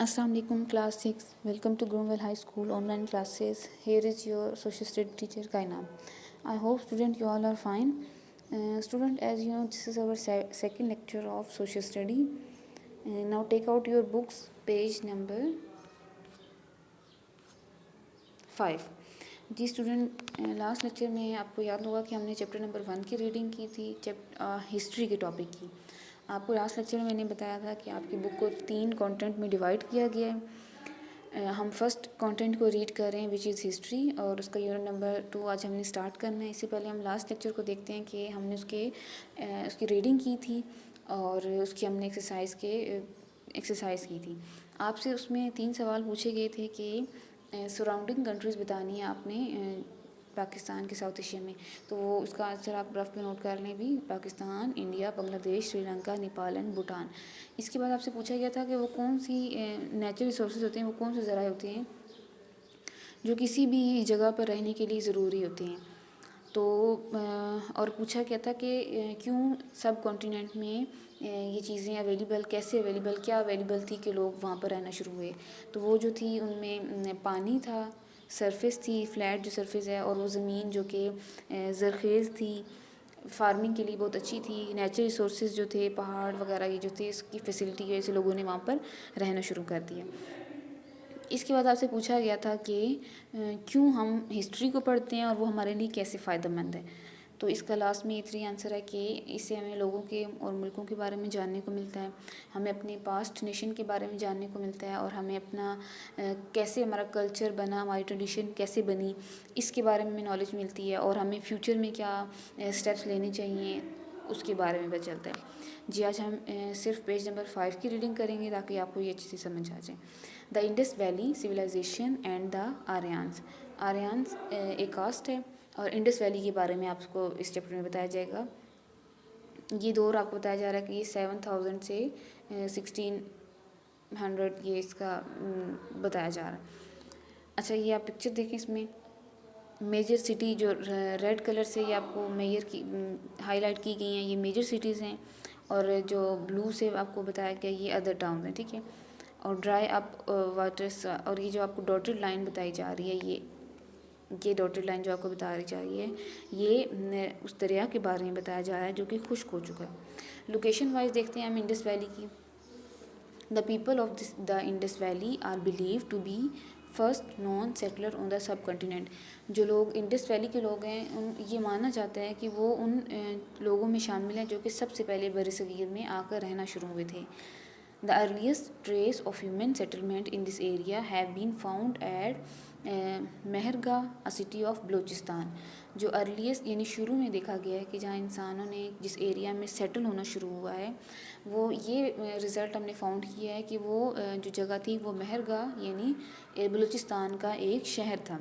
Assalamu alaikum class 6. Welcome to Gromwell High School online classes. Here is your social study teacher Kaina. I hope student you all are fine. Student, as you know, this is our second lecture of social study. Now take out your books, page number 5. Ji student, last lecture में आपको याद होगा कि हमने chapter number 1 की reading की थी, history के टॉपिक की। आपको लास्ट लेक्चर में मैंने बताया था कि आपकी बुक को 3 कंटेंट में डिवाइड किया गया है। हम फर्स्ट कंटेंट को रीड कर रहे हैं विच इज़ हिस्ट्री, और उसका यूनिट नंबर 2 आज हमने स्टार्ट करना है। इससे पहले हम लास्ट लेक्चर को देखते हैं कि हमने उसकी रीडिंग की थी और उसकी हमने एक्सरसाइज की थी। आपसे उसमें 3 सवाल पूछे गए थे कि सराउंडिंग कंट्रीज़ बतानी है आपने पाकिस्तान के साउथ एशिया में। तो उसका आंसर आप रफ में नोट कर लें भी, पाकिस्तान, इंडिया, बांग्लादेश, श्रीलंका, नेपाल एंड भूटान। इसके बाद आपसे पूछा गया था कि वो कौन सी नेचुरल रिसोर्सेज होते हैं, वो कौन से ज़राए होते हैं जो किसी भी जगह पर रहने के लिए ज़रूरी होते हैं। तो और पूछा गया था कि क्यों सब कॉन्टिनेंट में ये चीज़ें अवेलेबल, कैसे अवेलेबल, क्या अवेलेबल थी कि लोग वहाँ पर रहना शुरू हुए। तो वो जो थी उनमें पानी था, सरफेस थी, फ्लैट जो सरफेस है, और वो ज़मीन जो कि ज़रख़ेज़ थी, फार्मिंग के लिए बहुत अच्छी थी। नेचुरल रिसोर्सेज जो थे, पहाड़ वगैरह ये जो थे, इसकी फैसिलिटी की वजह से लोगों ने वहाँ पर रहना शुरू कर दिया। इसके बाद आपसे पूछा गया था कि क्यों हम हिस्ट्री को पढ़ते हैं और वो हमारे लिए कैसे फ़ायदेमंद है। तो इसका लास्ट में ये 3 आंसर है कि इससे हमें लोगों के और मुल्कों के बारे में जानने को मिलता है, हमें अपने पास्ट नेशन के बारे में जानने को मिलता है, और हमें अपना कैसे हमारा कल्चर बना, हमारी ट्रेडिशन कैसे बनी, इसके बारे में नॉलेज मिलती है, और हमें फ्यूचर में क्या स्टेप्स लेने चाहिए उसके बारे में पता चलता है। जी आज हम सिर्फ पेज नंबर 5 की रीडिंग करेंगे ताकि आपको ये अच्छे से समझ आ जाए। The Indus valley civilization and the Aryans. Aryans एक कास्ट है, और इंडस वैली के बारे में आपको इस चैप्टर में बताया जाएगा। ये दौर आपको बताया जा रहा है कि ये 7000 से 1600 ये इसका बताया जा रहा है। अच्छा, ये आप पिक्चर देखें, इसमें मेजर सिटी जो रेड कलर से ये आपको हाईलाइट की गई हैं, ये मेजर सिटीज़ हैं, और जो ब्लू से आपको बताया गया ये अदर टाउन है, ठीक है। और ड्राई अप वाटर्स, और ये जो आपको डॉटेड लाइन बताई जा रही है, ये डॉटेड लाइन जो आपको बता रही जा रही है, ये उस दरिया के बारे में बताया जा रहा है जो कि खुश्क हो चुका है। लोकेशन वाइज देखते हैं हम इंडस वैली की। The people of the Indus valley are believe to be first non settler on the subcontinent. जो लोग इंडस वैली के लोग हैं, ये माना जाता है कि वो उन लोगों में शामिल हैं जो कि सबसे पहले बरसगीर में आकर रहना शुरू हुए थे। The earliest trace of human settlement in this area have been found at मेहरगाह, a city of Balochistan. जो अर्लीस्ट यानी शुरू में देखा गया है कि जहाँ इंसानों ने जिस एरिया में सेटल होना शुरू हुआ है, वो ये रिज़ल्ट हमने फाउंड किया है कि वो जो जगह थी वो मेहरगाह यानी बलूचिस्तान का एक शहर था।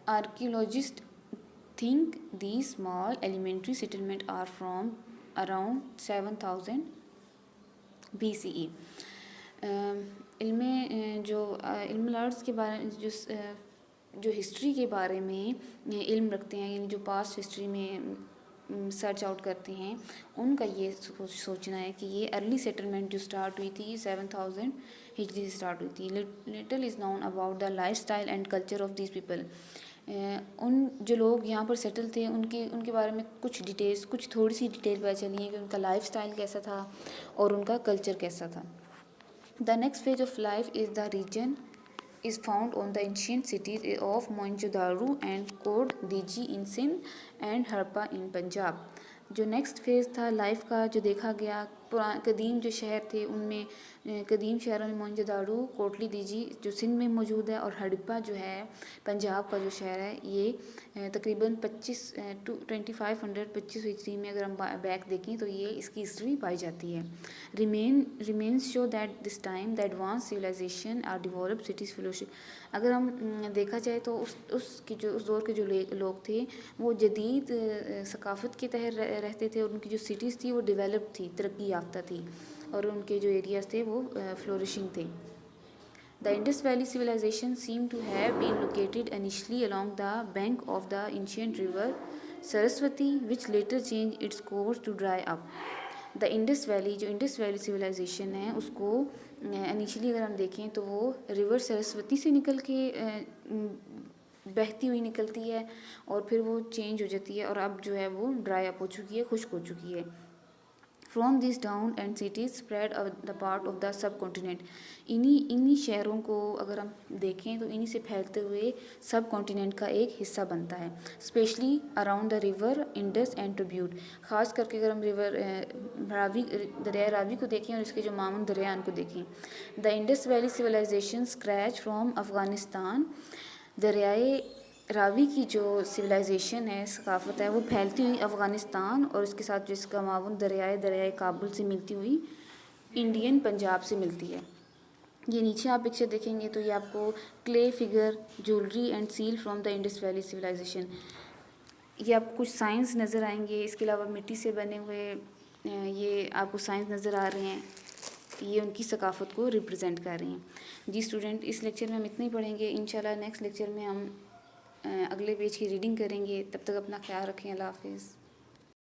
Archaeologist think these small elementary settlement are from around 7000 BCE। इल्म आर्ट्स के बारे में जो हिस्ट्री के बारे में इल्म रखते हैं, यानी जो पास्ट हिस्ट्री में सर्च आउट करते हैं, उनका ये सोचना है कि ये अर्ली सेटलमेंट जो स्टार्ट हुई थी 7000 हिजरी से स्टार्ट हुई थी। Little is known about the life style and culture of this people. उन जो लोग यहाँ पर सेटल थे उनके बारे में कुछ थोड़ी सी डिटेल पता चली है कि उनका लाइफ स्टाइल कैसा था और उनका कल्चर कैसा था। The next phase of life is the region is found on the ancient cities of Mohenjo-daro and Kod Diji in Sindh and Harappa in Punjab। जो नेक्स्ट फेज़ था लाइफ का, जो देखा गया कदीम जो शहर थे उनमें, कदीम शहरों में मोहनजोदाड़ो, कोटली दीजी जो सिंध में मौजूद है, और हड़प्पा जो है पंजाब का जो शहर है, ये तकरीबन 2500 हिजरी में अगर हम बैक देखें तो ये इसकी हिस्ट्री पाई जाती है। Remains show that this time the advance civilization are developed cities fellowship. अगर हम देखा जाए तो उस दौर के जो लोग थे वो जदीद सकाफ़त के तहत रहते थे, और उनकी जो सिटीज़ थी वो डेवलप थी, तरक्की याफ्ता थी, और उनके जो एरियाज़ थे वो फ्लोरिशिंग थे। The Indus Valley civilization seemed to have been located initially along the bank of the ancient river Saraswati, which later changed its course to dry up। The Indus valley, جو Indus valley civilisation ہے اس کو initially اگر ہم دیکھیں تو وہ river Saraswati سے نکل کے بہتی ہوئی نکلتی ہے اور پھر وہ چینج ہو جاتی ہے اور اب جو ہے وہ ڈرائی اپ ہو چکی ہے، خشک ہو چکی ہے. From this town and cities spread the part of the subcontinent. انہی شہروں کو اگر ہم دیکھیں تو انہی سے پھیلتے ہوئے سب کانٹیننٹ کا ایک حصہ بنتا ہے، especially around the river Indus and tribute. خاص کر کے اگر ہم دریائے راوی کو دیکھیں اور اس کے جو معاون دریا ان کو دیکھیں. The Indus valley civilisation stretch from Afghanistan. دریائے راوی کی جو سویلائزیشن ہے، ثقافت ہے، وہ پھیلتی ہوئی افغانستان اور اس کے ساتھ جو اس کا معاون دریائے کابل سے ملتی ہوئی انڈین پنجاب سے ملتی ہے. یہ نیچے آپ پکچر دیکھیں گے تو یہ آپ کو clay figure jewellery and seal from the Indus valley civilization. یہ آپ کو کچھ سائنس نظر آئیں گے. اس کے علاوہ مٹی سے بنے ہوئے یہ آپ کو سائنس نظر آ رہے ہیں، یہ ان کی ثقافت کو ریپرزینٹ کر رہی ہیں. جی اسٹوڈنٹ، اس لیکچر میں ہم اتنا ہی پڑھیں گے. انشاءاللہ نیکسٹ لیکچر میں ہم اگلے پیج کی ریڈنگ کریں گے. تب تک اپنا خیال رکھیں. اللہ حافظ.